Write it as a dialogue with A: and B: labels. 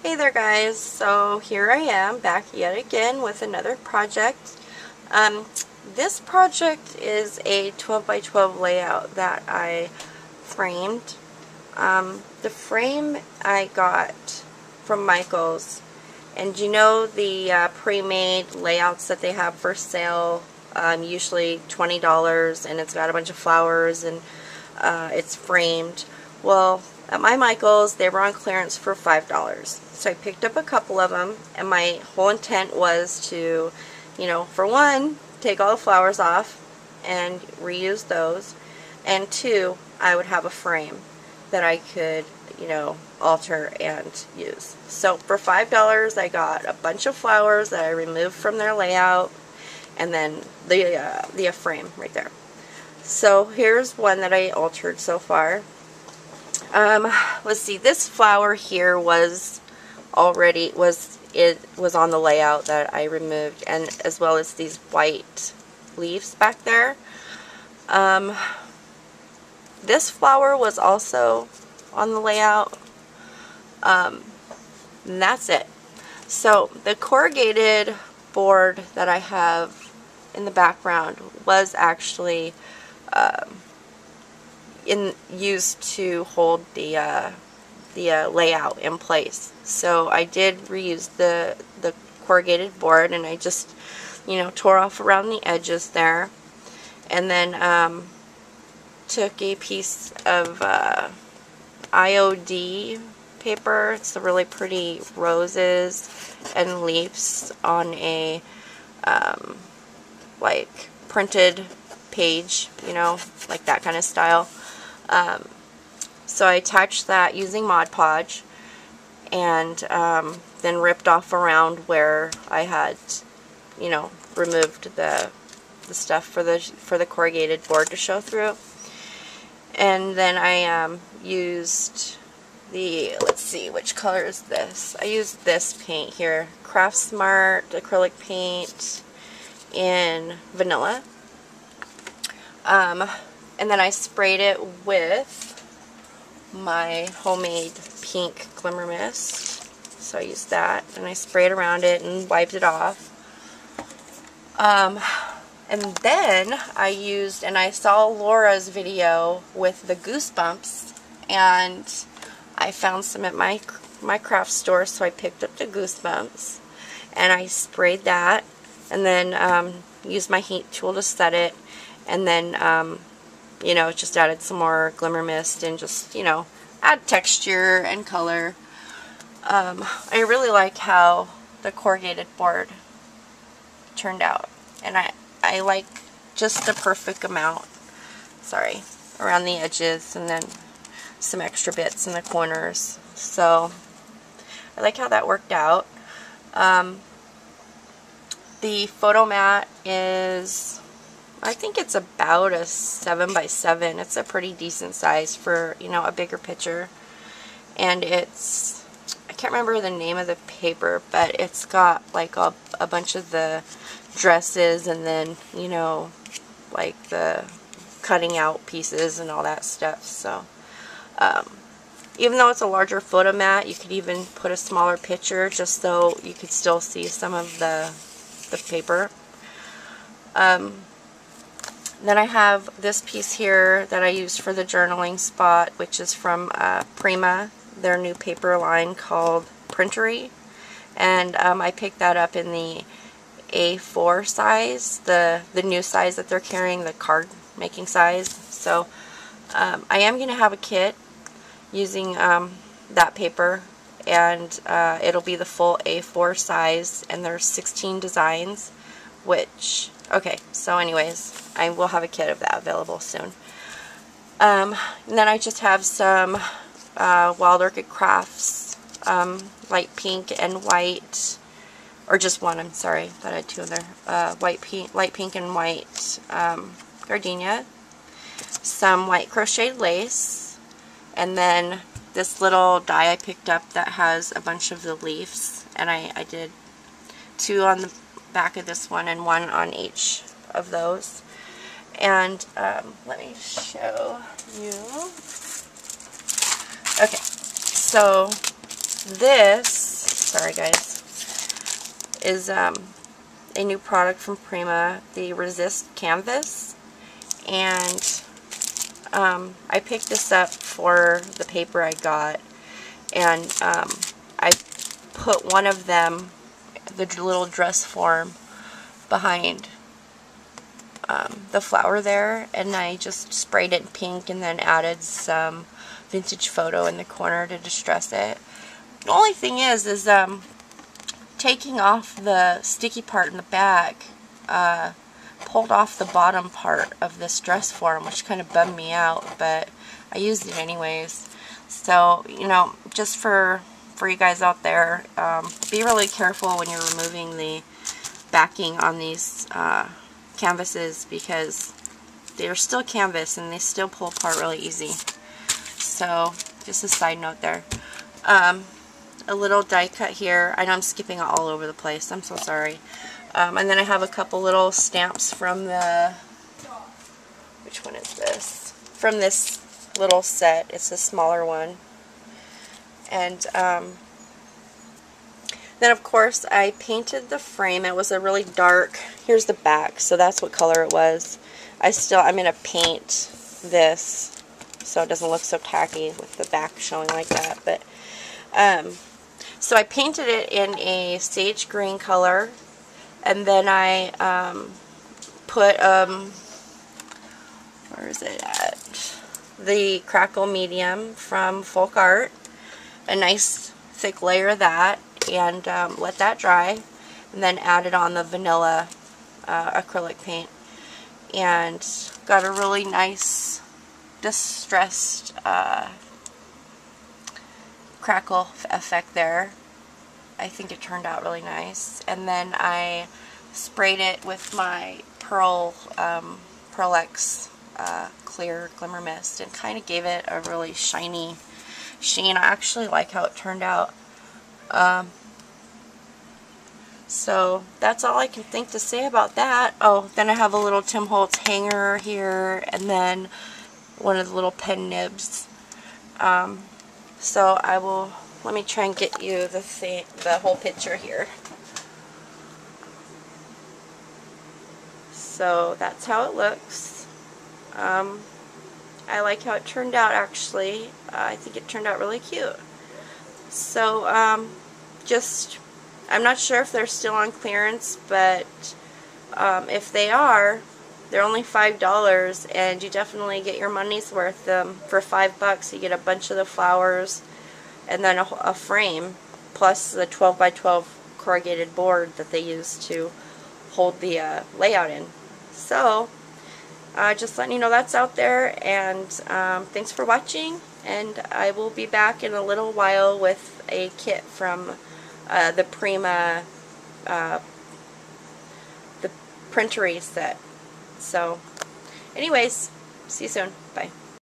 A: Hey there guys, so here I am back yet again with another project. This project is a 12 by 12 layout that I framed. The frame I got from Michael's, and you know the pre-made layouts that they have for sale, usually $20, and it's got a bunch of flowers and it's framed. Well, at my Michael's, they were on clearance for $5. So I picked up a couple of them, and my whole intent was to, for one, take all the flowers off and reuse those, and two, I would have a frame that I could, alter and use. So for $5, I got a bunch of flowers that I removed from their layout, and then the frame right there. So here's one that I altered so far. Let's see, this flower here was on the layout that I removed, and as well as these white leaves back there. This flower was also on the layout, and that's it. So the corrugated board that I have in the background was actually used to hold the layout in place. So I did reuse the corrugated board, and I just tore off around the edges there, and then took a piece of IOD paper. It's the really pretty roses and leaves on a like printed page, like that kind of style. So I attached that using Mod Podge, and then ripped off around where I had, removed the stuff for the corrugated board to show through. And then I used let's see, which color is this? I used this paint here, Craft Smart acrylic paint in vanilla. And then I sprayed it with my homemade pink glimmer mist. So I used that, and I sprayed around it and wiped it off. And then I saw Laura's video with the goosebumps, and I found some at my craft store, so I picked up the goosebumps, and I sprayed that, and then used my heat tool to set it, and then just added some more glimmer mist and just, add texture and color. I really like how the corrugated board turned out, and I like just the perfect amount, around the edges, and then some extra bits in the corners. So I like how that worked out. The photo mat is, I think it's about a 7 by 7. It's a pretty decent size for, a bigger picture. And I can't remember the name of the paper, but it's got like a bunch of the dresses, and then, like the cutting out pieces and all that stuff. So, even though it's a larger photo mat, you could even put a smaller picture just so you could still see some of the paper. Then I have this piece here that I used for the journaling spot, which is from Prima, their new paper line called Printery. And I picked that up in the A4 size, the new size that they're carrying, the card making size. So I am going to have a kit using that paper, and it'll be the full A4 size, and there's 16 designs, which, okay, so anyways, I will have a kit of that available soon. And then I just have some Wild Orchid Crafts light pink and white, or just one, I'm sorry, thought I had two in there, light pink and white gardenia, some white crocheted lace, and then this little die I picked up that has a bunch of the leaves, and I did 2 on the back of this one and 1 on each of those. And let me show you. Okay, so this sorry guys, is a new product from Prima, the Resist Canvas. And I picked this up for the paper I got, and I put one of them, the little dress form, behind the flower there, and I just sprayed it in pink and then added some vintage photo in the corner to distress it. The only thing is taking off the sticky part in the back pulled off the bottom part of this dress form, which kind of bummed me out, but I used it anyways. So, you know, just for you guys out there, be really careful when you're removing the backing on these canvases, because they're still canvas and they still pull apart really easy. So, just a side note there. A little die cut here. I know I'm skipping all over the place. I'm so sorry. And then I have a couple little stamps from the, which one is this? From this little set. It's a smaller one. And then of course I painted the frame. It was a really dark, here's the back, so that's what color it was. I'm going to paint this so it doesn't look so tacky with the back showing like that. But so I painted it in a sage green color, and then I put where is it at? The Crackle Medium from Folk Art, a nice thick layer of that, and let that dry, and then added on the vanilla acrylic paint, and got a really nice distressed crackle effect there. I think it turned out really nice. And then I sprayed it with my Pearl-X clear glimmer mist and kind of gave it a really shiny sheen. I actually like how it turned out. So that's all I can think to say about that. Oh, then I have a little Tim Holtz hanger here, and then one of the little pen nibs. So I will, let me try and get you the whole picture here. So that's how it looks. I like how it turned out, actually. I think it turned out really cute. So I'm not sure if they're still on clearance, but if they are, they're only $5, and you definitely get your money's worth. For $5 you get a bunch of the flowers and then a frame, plus the 12 by 12 corrugated board that they use to hold the layout in. So just letting you know that's out there, and thanks for watching, and I will be back in a little while with a kit from the Prima the printery set. So anyways, see you soon. Bye.